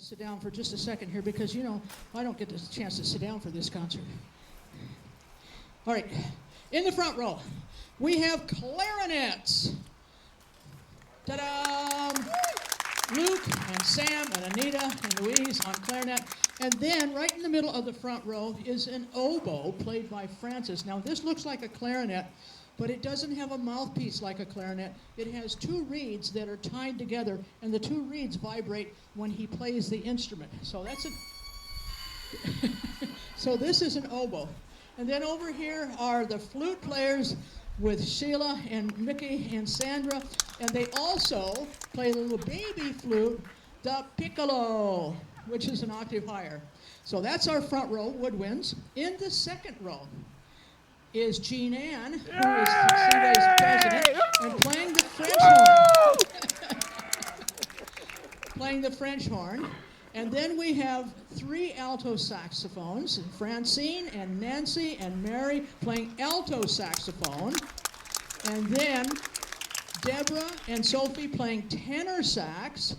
sit down for just a second here because, you know, I don't get the chance to sit down for this concert. All right, in the front row, we have clarinets. Ta-da! Luke and Sam and Anita and Louise on clarinet. And then right in the middle of the front row is an oboe played by Francis. Now this looks like a clarinet, but it doesn't have a mouthpiece like a clarinet. It has two reeds that are tied together, and the two reeds vibrate when he plays the instrument. So that's it. So this is an oboe. And then over here are the flute players with Sheila and Mickey and Sandra, and they also play the little baby flute, the piccolo, which is an octave higher. So that's our front row woodwinds. In the second row is Jean Ann, who is Seaway's president, and playing the French horn. Playing the French horn. And then we have three alto saxophones, Francine and Nancy and Mary playing alto saxophone. And then Deborah and Sophie playing tenor sax.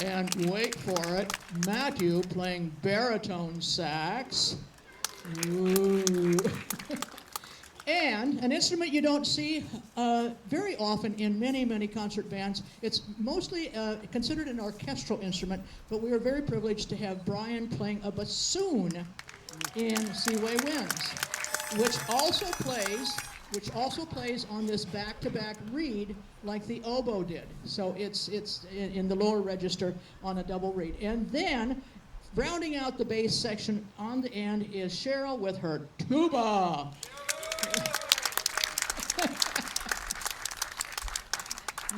And wait for it, Matthew playing baritone sax. Ooh. And an instrument you don't see very often in many, many concert bands. It's mostly considered an orchestral instrument, but we are very privileged to have Brian playing a bassoon in Seaway Winds, which also plays on this back-to-back reed like the oboe did. So it's in the lower register on a double reed. And then rounding out the bass section on the end is Cheryl with her tuba.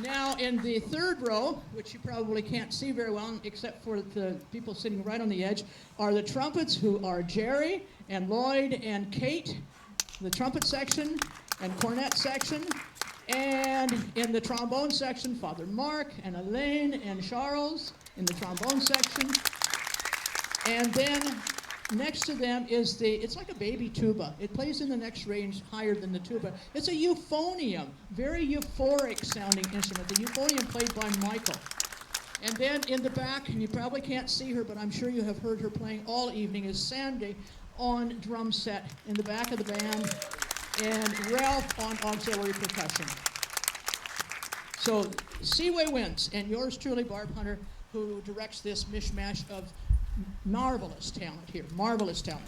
Now in the third row, which you probably can't see very well except for the people sitting right on the edge, are the trumpets, who are Jerry and Lloyd and Kate, the trumpet section and cornet section. And in the trombone section, Father Mark and Elaine and Charles in the trombone section. And then next to them is it's like a baby tuba. It plays in the next range higher than the tuba. It's a euphonium, very euphoric sounding instrument. The euphonium played by Michael. And then in the back, and you probably can't see her, but I'm sure you have heard her playing all evening, is Sandy on drum set in the back of the band, and Ralph on auxiliary percussion. So Seaway Winds, and yours truly, Barb Hunter, who directs this mishmash of marvelous talent here, marvelous talent.